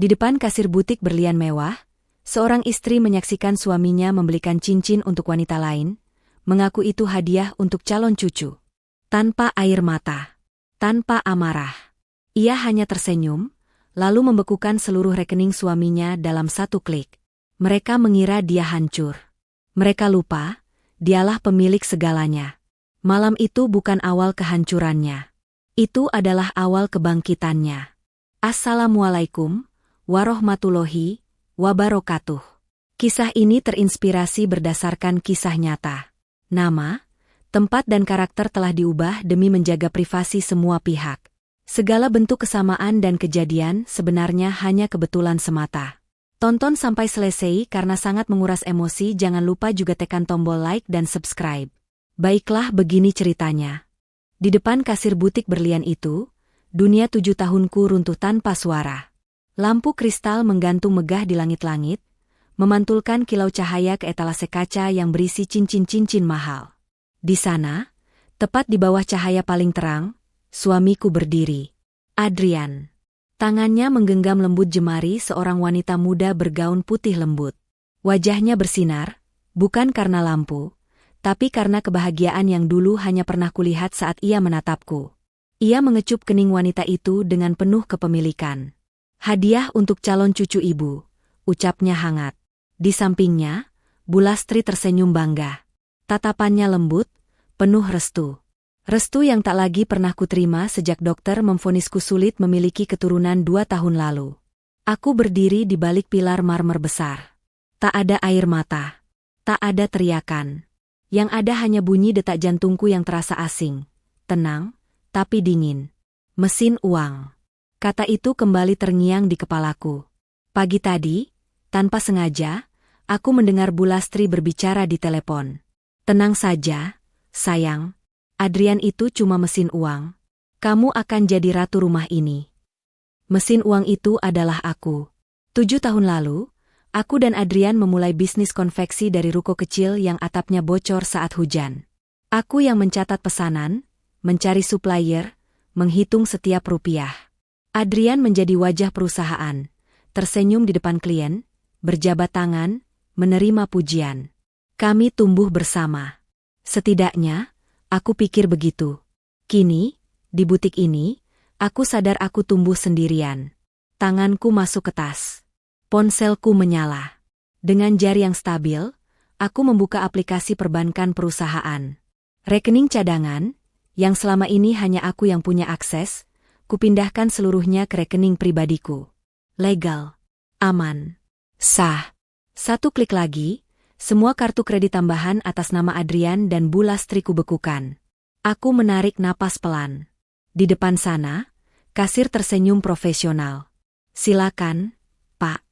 Di depan kasir butik berlian mewah, seorang istri menyaksikan suaminya membelikan cincin untuk wanita lain, mengaku itu hadiah untuk calon cucu. Tanpa air mata, tanpa amarah, ia hanya tersenyum, lalu membekukan seluruh rekening suaminya dalam satu klik. Mereka mengira dia hancur. Mereka lupa, dialah pemilik segalanya. Malam itu bukan awal kehancurannya. Itu adalah awal kebangkitannya. Assalamualaikum warahmatullahi wabarakatuh. Kisah ini terinspirasi berdasarkan kisah nyata. Nama, tempat dan karakter telah diubah demi menjaga privasi semua pihak. Segala bentuk kesamaan dan kejadian sebenarnya hanya kebetulan semata. Tonton sampai selesai karena sangat menguras emosi. Jangan lupa juga tekan tombol like dan subscribe. Baiklah, begini ceritanya. Di depan kasir butik berlian itu, dunia 7 tahunku runtuh tanpa suara. Lampu kristal menggantung megah di langit-langit, memantulkan kilau cahaya ke etalase kaca yang berisi cincin-cincin mahal. Di sana, tepat di bawah cahaya paling terang, suamiku berdiri. Adrian. Tangannya menggenggam lembut jemari seorang wanita muda bergaun putih lembut. Wajahnya bersinar, bukan karena lampu, tapi karena kebahagiaan yang dulu hanya pernah kulihat saat ia menatapku. Ia mengecup kening wanita itu dengan penuh kepemilikan. Hadiah untuk calon cucu ibu, ucapnya hangat. Di sampingnya, Bu Lastri tersenyum bangga. Tatapannya lembut, penuh restu. Restu yang tak lagi pernah kuterima sejak dokter memvonisku sulit memiliki keturunan 2 tahun lalu. Aku berdiri di balik pilar marmer besar. Tak ada air mata. Tak ada teriakan. Yang ada hanya bunyi detak jantungku yang terasa asing. Tenang, tapi dingin. Mesin uang. Kata itu kembali terngiang di kepalaku. Pagi tadi, tanpa sengaja, aku mendengar Bu Lastri berbicara di telepon. Tenang saja, sayang. Adrian itu cuma mesin uang. Kamu akan jadi ratu rumah ini. Mesin uang itu adalah aku. 7 tahun lalu, aku dan Adrian memulai bisnis konveksi dari ruko kecil yang atapnya bocor saat hujan. Aku yang mencatat pesanan, mencari supplier, menghitung setiap rupiah. Adrian menjadi wajah perusahaan, tersenyum di depan klien, berjabat tangan, menerima pujian. Kami tumbuh bersama. Setidaknya, aku pikir begitu. Kini, di butik ini, aku sadar aku tumbuh sendirian. Tanganku masuk ke tas. Ponselku menyala. Dengan jari yang stabil, aku membuka aplikasi perbankan perusahaan. Rekening cadangan, yang selama ini hanya aku yang punya akses, kupindahkan seluruhnya ke rekening pribadiku. Legal. Aman. Sah. Satu klik lagi, semua kartu kredit tambahan atas nama Adrian dan Bu Lastri kubekukan. Aku menarik napas pelan. Di depan sana, kasir tersenyum profesional. Silakan, Pak.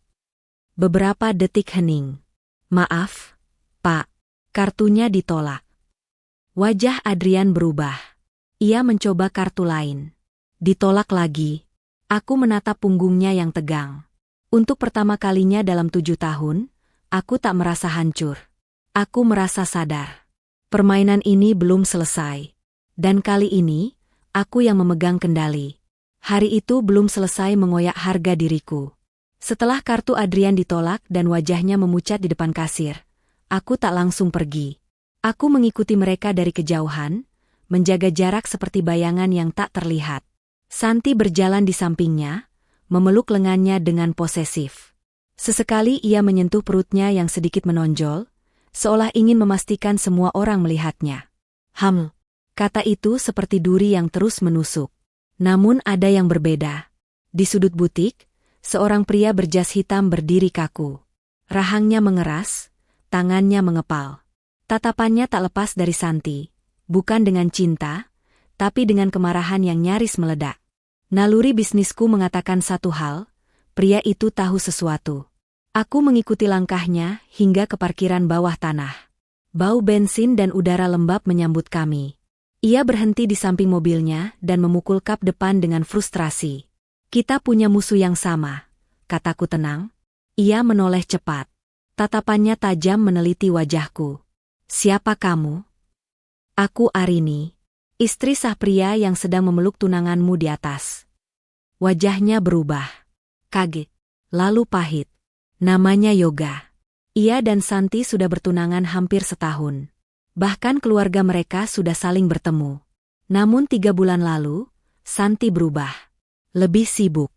Beberapa detik hening. Maaf, Pak. Kartunya ditolak. Wajah Adrian berubah. Ia mencoba kartu lain. Ditolak lagi. Aku menatap punggungnya yang tegang. Untuk pertama kalinya dalam 7 tahun, aku tak merasa hancur. Aku merasa sadar. Permainan ini belum selesai. Dan kali ini, aku yang memegang kendali. Hari itu belum selesai mengoyak harga diriku. Setelah kartu Adrian ditolak dan wajahnya memucat di depan kasir, aku tak langsung pergi. Aku mengikuti mereka dari kejauhan, menjaga jarak seperti bayangan yang tak terlihat. Santi berjalan di sampingnya, memeluk lengannya dengan posesif. Sesekali ia menyentuh perutnya yang sedikit menonjol, seolah ingin memastikan semua orang melihatnya. Kata itu seperti duri yang terus menusuk. Namun ada yang berbeda. Di sudut butik, seorang pria berjas hitam berdiri kaku. Rahangnya mengeras, tangannya mengepal. Tatapannya tak lepas dari Santi, bukan dengan cinta, tapi dengan kemarahan yang nyaris meledak. Naluri bisnisku mengatakan satu hal, pria itu tahu sesuatu. Aku mengikuti langkahnya hingga ke parkiran bawah tanah. Bau bensin dan udara lembab menyambut kami. Ia berhenti di samping mobilnya dan memukul kap depan dengan frustrasi. Kita punya musuh yang sama, kataku tenang. Ia menoleh cepat. Tatapannya tajam meneliti wajahku. Siapa kamu? Aku Arini. Istri sah pria yang sedang memeluk tunanganmu di atas. Wajahnya berubah. Kaget. lalu pahit. Namanya Yoga. Ia dan Santi sudah bertunangan hampir setahun. Bahkan keluarga mereka sudah saling bertemu. Namun 3 bulan lalu, Santi berubah. Lebih sibuk.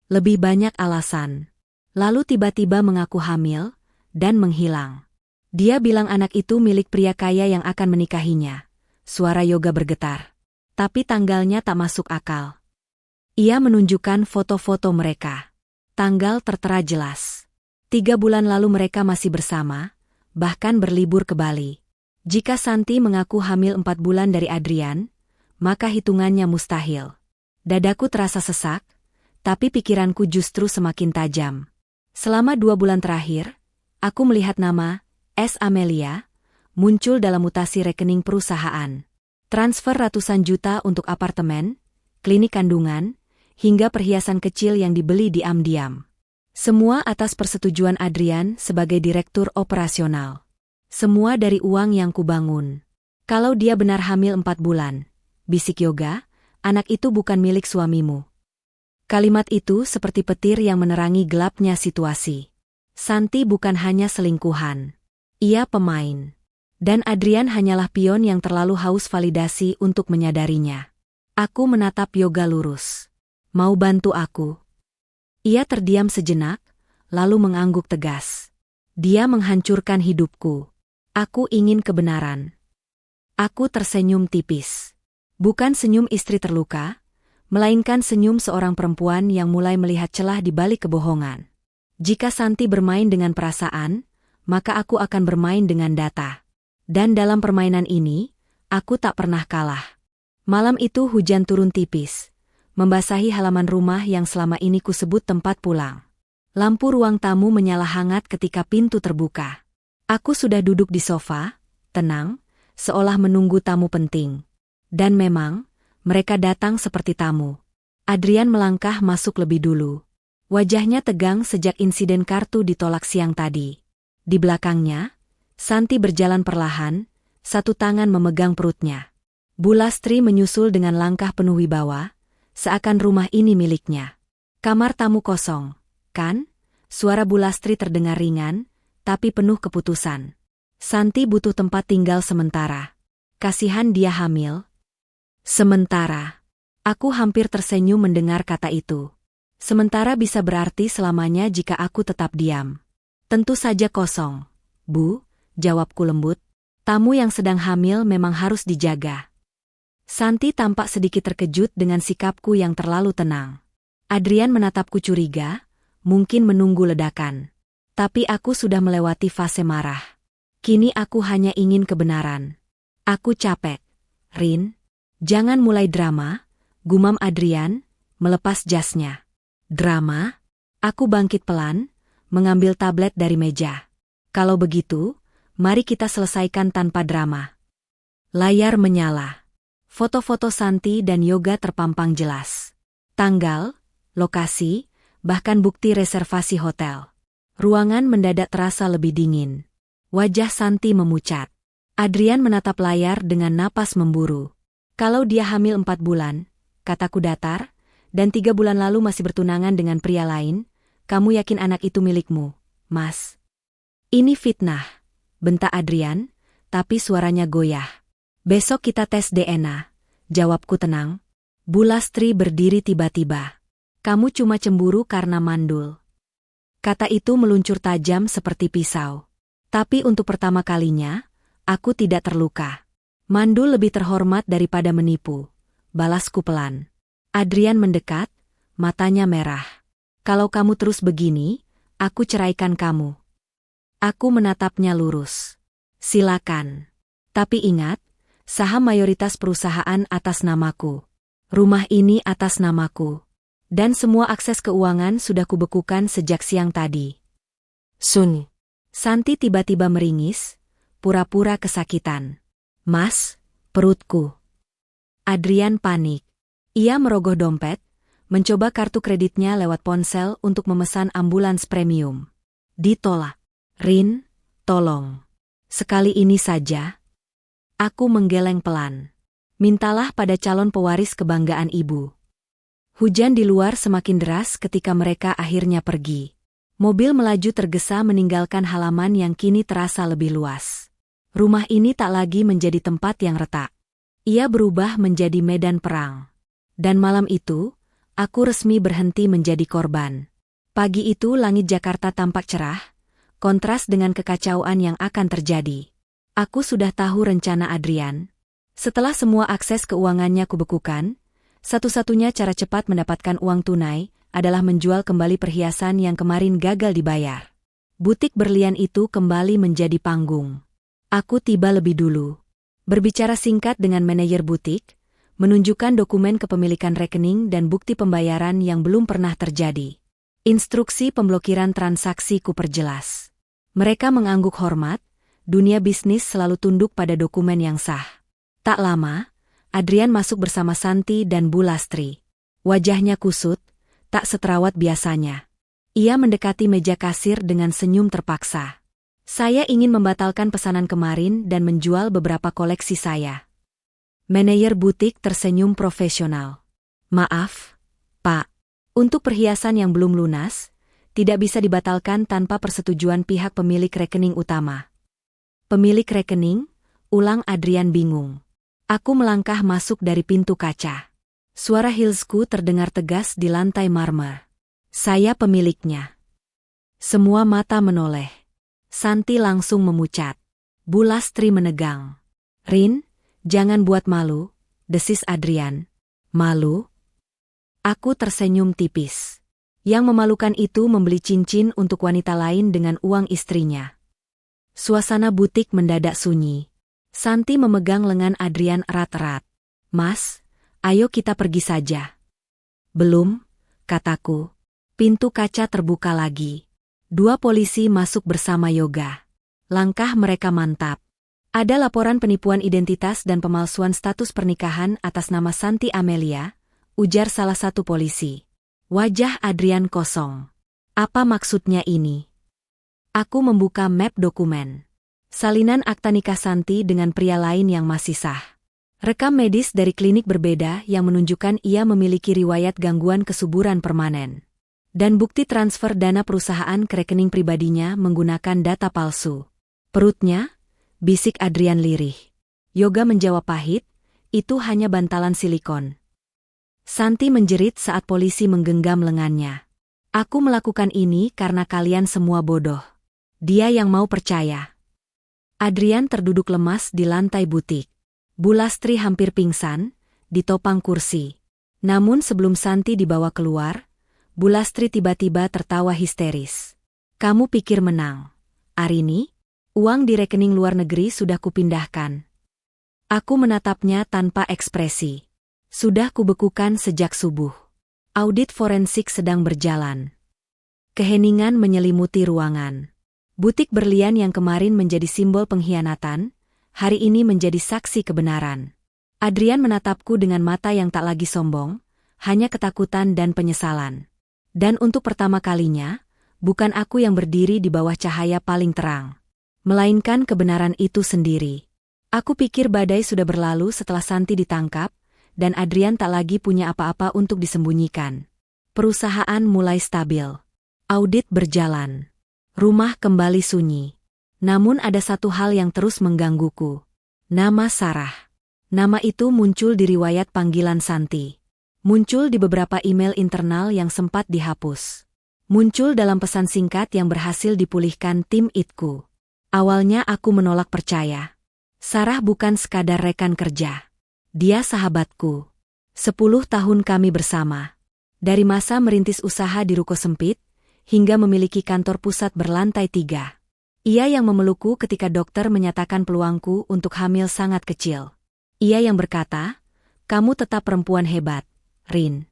Lebih banyak alasan. Lalu tiba-tiba mengaku hamil dan menghilang. Dia bilang anak itu milik pria kaya yang akan menikahinya. Suara Yoga bergetar. Tapi tanggalnya tak masuk akal. Ia menunjukkan foto-foto mereka. Tanggal tertera jelas. 3 bulan lalu mereka masih bersama, bahkan berlibur ke Bali. Jika Santi mengaku hamil 4 bulan dari Adrian, maka hitungannya mustahil. Dadaku terasa sesak, tapi pikiranku justru semakin tajam. Selama 2 bulan terakhir, aku melihat nama S. Amelia muncul dalam mutasi rekening perusahaan. Transfer ratusan juta untuk apartemen, klinik kandungan, hingga perhiasan kecil yang dibeli diam-diam. Semua atas persetujuan Adrian sebagai direktur operasional. Semua dari uang yang kubangun. Kalau dia benar hamil 4 bulan, bisik Yoga, anak itu bukan milik suamimu. Kalimat itu seperti petir yang menerangi gelapnya situasi. Santi bukan hanya selingkuhan. Ia pemain. Dan Adrian hanyalah pion yang terlalu haus validasi untuk menyadarinya. Aku menatap Yoga lurus. Mau bantu aku? Ia terdiam sejenak, lalu mengangguk tegas. Dia menghancurkan hidupku. Aku ingin kebenaran. Aku tersenyum tipis. Bukan senyum istri terluka, melainkan senyum seorang perempuan yang mulai melihat celah di balik kebohongan. Jika Santi bermain dengan perasaan, maka aku akan bermain dengan data. Dan dalam permainan ini, aku tak pernah kalah. Malam itu hujan turun tipis, membasahi halaman rumah yang selama ini kusebut tempat pulang. Lampu ruang tamu menyala hangat ketika pintu terbuka. Aku sudah duduk di sofa, tenang, seolah menunggu tamu penting. Dan memang, mereka datang seperti tamu. Adrian melangkah masuk lebih dulu. Wajahnya tegang sejak insiden kartu ditolak siang tadi. Di belakangnya, Santi berjalan perlahan, satu tangan memegang perutnya. Bu Lastri menyusul dengan langkah penuh wibawa, seakan rumah ini miliknya. Kamar tamu kosong, kan? Suara Bu Lastri terdengar ringan, tapi penuh keputusan. Santi butuh tempat tinggal sementara. Kasihan dia hamil. Sementara. Aku hampir tersenyum mendengar kata itu. Sementara bisa berarti selamanya jika aku tetap diam. Tentu saja kosong. Bu, jawabku lembut. Tamu yang sedang hamil memang harus dijaga. Santi tampak sedikit terkejut dengan sikapku yang terlalu tenang. Adrian menatapku curiga, mungkin menunggu ledakan. Tapi aku sudah melewati fase marah. Kini aku hanya ingin kebenaran. Aku capek. Rin, jangan mulai drama, gumam Adrian, melepas jasnya. Drama? Aku bangkit pelan, mengambil tablet dari meja. Kalau begitu, mari kita selesaikan tanpa drama. Layar menyala. Foto-foto Santi dan Yoga terpampang jelas. Tanggal, lokasi, bahkan bukti reservasi hotel. Ruangan mendadak terasa lebih dingin. Wajah Santi memucat. Adrian menatap layar dengan napas memburu. Kalau dia hamil 4 bulan, kataku datar, dan 3 bulan lalu masih bertunangan dengan pria lain, kamu yakin anak itu milikmu, Mas? Ini fitnah, bentak Adrian, tapi suaranya goyah. Besok kita tes DNA, jawabku tenang. Bu Lastri berdiri tiba-tiba. Kamu cuma cemburu karena mandul. Kata itu meluncur tajam seperti pisau. Tapi untuk pertama kalinya, aku tidak terluka. Mandul lebih terhormat daripada menipu, balasku pelan. Adrian mendekat, matanya merah. Kalau kamu terus begini, aku ceraikan kamu. Aku menatapnya lurus. Silakan. Tapi ingat, saham mayoritas perusahaan atas namaku. Rumah ini atas namaku. Dan semua akses keuangan sudah kubekukan sejak siang tadi. Sun. Santi tiba-tiba meringis, pura-pura kesakitan. Mas, perutku. Adrian panik. Ia merogoh dompet, mencoba kartu kreditnya lewat ponsel untuk memesan ambulans premium. Ditolak. Rin, tolong. Sekali ini saja. Aku menggeleng pelan. Mintalah pada calon pewaris kebanggaan ibu. Hujan di luar semakin deras ketika mereka akhirnya pergi. Mobil melaju tergesa meninggalkan halaman yang kini terasa lebih luas. Rumah ini tak lagi menjadi tempat yang retak. Ia berubah menjadi medan perang. Dan malam itu, aku resmi berhenti menjadi korban. Pagi itu langit Jakarta tampak cerah, kontras dengan kekacauan yang akan terjadi. Aku sudah tahu rencana Adrian. Setelah semua akses keuangannya kubekukan, satu-satunya cara cepat mendapatkan uang tunai adalah menjual kembali perhiasan yang kemarin gagal dibayar. Butik berlian itu kembali menjadi panggung. Aku tiba lebih dulu. Berbicara singkat dengan manajer butik, menunjukkan dokumen kepemilikan rekening dan bukti pembayaran yang belum pernah terjadi. Instruksi pemblokiran transaksi kuperjelas. Mereka mengangguk hormat, dunia bisnis selalu tunduk pada dokumen yang sah. Tak lama, Adrian masuk bersama Santi dan Bu Lastri. Wajahnya kusut, tak seterawat biasanya. Ia mendekati meja kasir dengan senyum terpaksa. Saya ingin membatalkan pesanan kemarin dan menjual beberapa koleksi saya. Manajer butik tersenyum profesional. Maaf, Pak. Untuk perhiasan yang belum lunas, tidak bisa dibatalkan tanpa persetujuan pihak pemilik rekening utama. Pemilik rekening? Ulang Adrian bingung. Aku melangkah masuk dari pintu kaca. Suara heelsku terdengar tegas di lantai marmer. Saya pemiliknya. Semua mata menoleh. Santi langsung memucat. Bu Lastri menegang. Rin, jangan buat malu, desis Adrian. Malu? Aku tersenyum tipis. Yang memalukan itu membeli cincin untuk wanita lain dengan uang istrinya. Suasana butik mendadak sunyi. Santi memegang lengan Adrian erat-erat. Mas, ayo kita pergi saja. Belum, kataku. Pintu kaca terbuka lagi. Dua polisi masuk bersama Yoga. Langkah mereka mantap. Ada laporan penipuan identitas dan pemalsuan status pernikahan atas nama Santi Amelia, ujar salah satu polisi. Wajah Adrian kosong. Apa maksudnya ini? Aku membuka map dokumen. Salinan akta nikah Santi dengan pria lain yang masih sah. Rekam medis dari klinik berbeda yang menunjukkan ia memiliki riwayat gangguan kesuburan permanen. Dan bukti transfer dana perusahaan ke rekening pribadinya menggunakan data palsu. Perutnya? Bisik Adrian lirih. Yoga menjawab pahit, itu hanya bantalan silikon. Santi menjerit saat polisi menggenggam lengannya. Aku melakukan ini karena kalian semua bodoh. Dia yang mau percaya. Adrian terduduk lemas di lantai butik. Bu Lastri hampir pingsan, ditopang kursi. Namun sebelum Santi dibawa keluar, Bu Lastri tiba-tiba tertawa histeris. Kamu pikir menang? Arini, uang di rekening luar negeri sudah kupindahkan. Aku menatapnya tanpa ekspresi. Sudah kubekukan sejak subuh. Audit forensik sedang berjalan. Keheningan menyelimuti ruangan. Butik berlian yang kemarin menjadi simbol pengkhianatan, hari ini menjadi saksi kebenaran. Adrian menatapku dengan mata yang tak lagi sombong, hanya ketakutan dan penyesalan. Dan untuk pertama kalinya, bukan aku yang berdiri di bawah cahaya paling terang, melainkan kebenaran itu sendiri. Aku pikir badai sudah berlalu setelah Santi ditangkap, dan Adrian tak lagi punya apa-apa untuk disembunyikan. Perusahaan mulai stabil. Audit berjalan. Rumah kembali sunyi. Namun ada satu hal yang terus menggangguku. Nama Sarah. Nama itu muncul di riwayat panggilan Santi. Muncul di beberapa email internal yang sempat dihapus. Muncul dalam pesan singkat yang berhasil dipulihkan tim itku. Awalnya aku menolak percaya. Sarah bukan sekadar rekan kerja. Dia sahabatku. 10 tahun kami bersama. Dari masa merintis usaha di ruko sempit, hingga memiliki kantor pusat berlantai 3. Ia yang memelukku ketika dokter menyatakan peluangku untuk hamil sangat kecil. Ia yang berkata, kamu tetap perempuan hebat, Rin.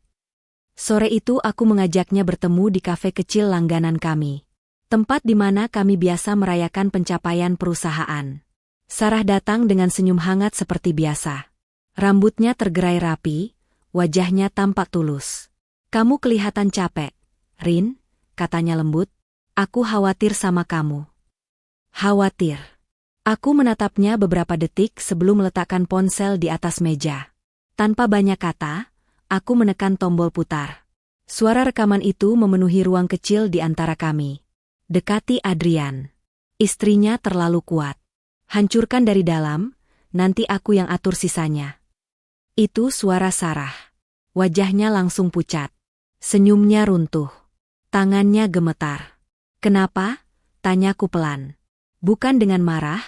Sore itu aku mengajaknya bertemu di kafe kecil langganan kami. Tempat di mana kami biasa merayakan pencapaian perusahaan. Sarah datang dengan senyum hangat seperti biasa. Rambutnya tergerai rapi, wajahnya tampak tulus. Kamu kelihatan capek, Rin, katanya lembut. Aku khawatir sama kamu. Khawatir. Aku menatapnya beberapa detik sebelum meletakkan ponsel di atas meja. Tanpa banyak kata, aku menekan tombol putar. Suara rekaman itu memenuhi ruang kecil di antara kami. Dekati Adrian. Istrinya terlalu kuat. Hancurkan dari dalam, nanti aku yang atur sisanya. Itu suara Sarah. Wajahnya langsung pucat. Senyumnya runtuh. Tangannya gemetar. Kenapa? Tanyaku pelan. Bukan dengan marah,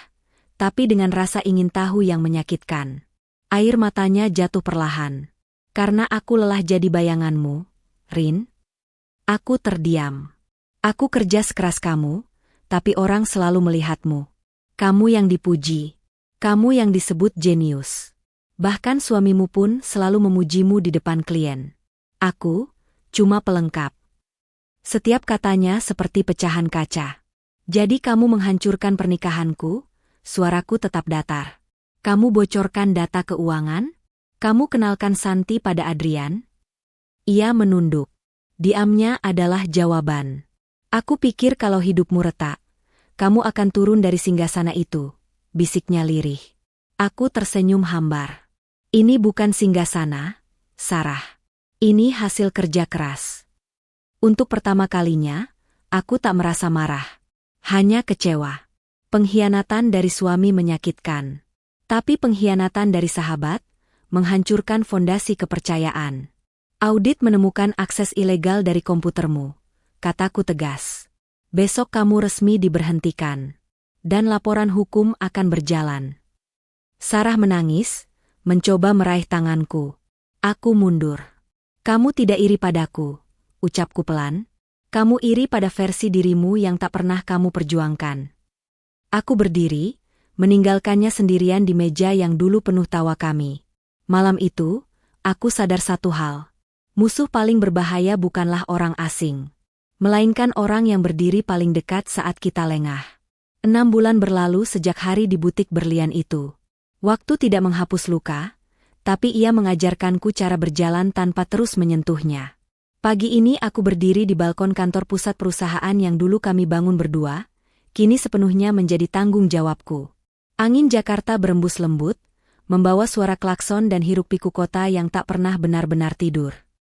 tapi dengan rasa ingin tahu yang menyakitkan. Air matanya jatuh perlahan. Karena aku lelah jadi bayanganmu, Rin. Aku terdiam. Aku kerja sekeras kamu, tapi orang selalu melihatmu. Kamu yang dipuji. Kamu yang disebut jenius. Bahkan suamimu pun selalu memujimu di depan klien. Aku cuma pelengkap. Setiap katanya seperti pecahan kaca. Jadi kamu menghancurkan pernikahanku? Suaraku tetap datar. Kamu bocorkan data keuangan? Kamu kenalkan Santi pada Adrian? Ia menunduk. Diamnya adalah jawaban. Aku pikir kalau hidupmu retak, kamu akan turun dari singgasana itu, bisiknya lirih. Aku tersenyum hambar. Ini bukan singgasana, Sarah. Ini hasil kerja keras. Untuk pertama kalinya, aku tak merasa marah. Hanya kecewa. Pengkhianatan dari suami menyakitkan. Tapi pengkhianatan dari sahabat menghancurkan fondasi kepercayaan. Audit menemukan akses ilegal dari komputermu, kataku tegas. Besok kamu resmi diberhentikan. Dan laporan hukum akan berjalan. Sarah menangis, mencoba meraih tanganku. Aku mundur. Kamu tidak iri padaku, ucapku pelan. Kamu iri pada versi dirimu yang tak pernah kamu perjuangkan. Aku berdiri, meninggalkannya sendirian di meja yang dulu penuh tawa kami. Malam itu, aku sadar satu hal. Musuh paling berbahaya bukanlah orang asing, melainkan orang yang berdiri paling dekat saat kita lengah. 6 bulan berlalu sejak hari di butik berlian itu. Waktu tidak menghapus luka, tapi ia mengajarkanku cara berjalan tanpa terus menyentuhnya. Pagi ini aku berdiri di balkon kantor pusat perusahaan yang dulu kami bangun berdua, kini sepenuhnya menjadi tanggung jawabku. Angin Jakarta berembus lembut, membawa suara klakson dan hiruk-pikuk kota yang tak pernah benar-benar tidur.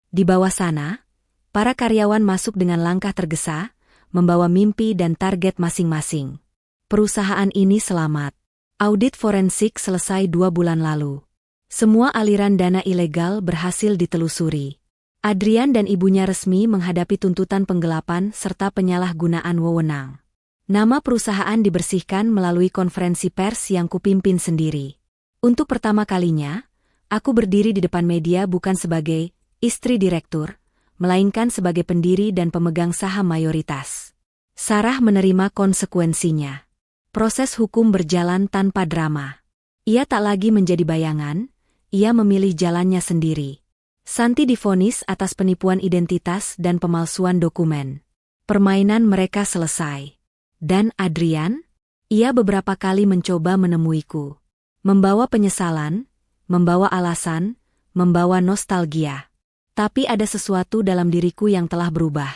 Di bawah sana, para karyawan masuk dengan langkah tergesa, membawa mimpi dan target masing-masing. Perusahaan ini selamat. Audit forensik selesai 2 bulan lalu. Semua aliran dana ilegal berhasil ditelusuri. Adrian dan ibunya resmi menghadapi tuntutan penggelapan serta penyalahgunaan wewenang. Nama perusahaan dibersihkan melalui konferensi pers yang kupimpin sendiri. Untuk pertama kalinya, aku berdiri di depan media bukan sebagai istri direktur, melainkan sebagai pendiri dan pemegang saham mayoritas. Sarah menerima konsekuensinya. Proses hukum berjalan tanpa drama. Ia tak lagi menjadi bayangan, ia memilih jalannya sendiri. Santi divonis atas penipuan identitas dan pemalsuan dokumen. Permainan mereka selesai. Dan Adrian? Ia beberapa kali mencoba menemuiku. Membawa penyesalan, membawa alasan, membawa nostalgia. Tapi ada sesuatu dalam diriku yang telah berubah.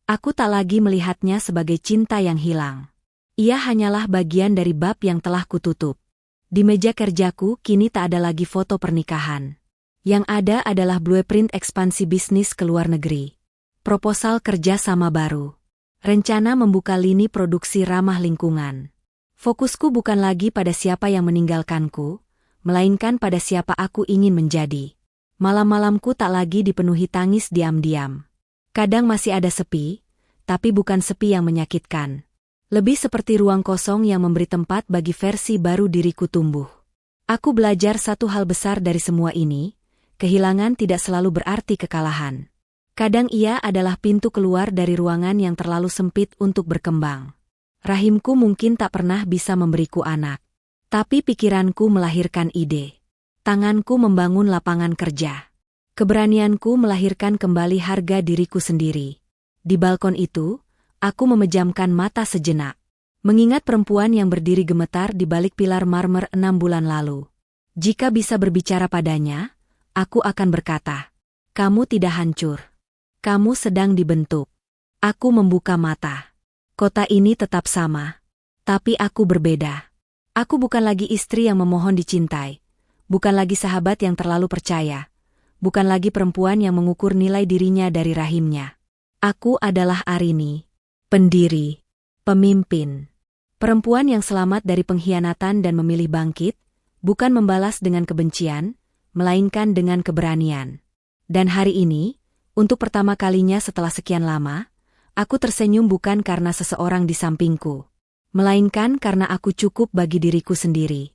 Aku tak lagi melihatnya sebagai cinta yang hilang. Ia hanyalah bagian dari bab yang telah kututup. Di meja kerjaku kini tak ada lagi foto pernikahan. Yang ada adalah blueprint ekspansi bisnis ke luar negeri. Proposal kerja sama baru. Rencana membuka lini produksi ramah lingkungan. Fokusku bukan lagi pada siapa yang meninggalkanku, melainkan pada siapa aku ingin menjadi. Malam-malamku tak lagi dipenuhi tangis diam-diam. Kadang masih ada sepi, tapi bukan sepi yang menyakitkan. Lebih seperti ruang kosong yang memberi tempat bagi versi baru diriku tumbuh. Aku belajar satu hal besar dari semua ini. Kehilangan tidak selalu berarti kekalahan. Kadang ia adalah pintu keluar dari ruangan yang terlalu sempit untuk berkembang. Rahimku mungkin tak pernah bisa memberiku anak. Tapi pikiranku melahirkan ide. Tanganku membangun lapangan kerja. Keberanianku melahirkan kembali harga diriku sendiri. Di balkon itu, aku memejamkan mata sejenak. Mengingat perempuan yang berdiri gemetar di balik pilar marmer 6 bulan lalu. Jika bisa berbicara padanya, aku akan berkata, kamu tidak hancur. Kamu sedang dibentuk. Aku membuka mata. Kota ini tetap sama. Tapi aku berbeda. Aku bukan lagi istri yang memohon dicintai. Bukan lagi sahabat yang terlalu percaya. bukan lagi perempuan yang mengukur nilai dirinya dari rahimnya. Aku adalah Arini, pendiri, pemimpin. Perempuan yang selamat dari pengkhianatan dan memilih bangkit, bukan membalas dengan kebencian, melainkan dengan keberanian. Dan hari ini, untuk pertama kalinya setelah sekian lama, aku tersenyum bukan karena seseorang di sampingku, melainkan karena aku cukup bagi diriku sendiri.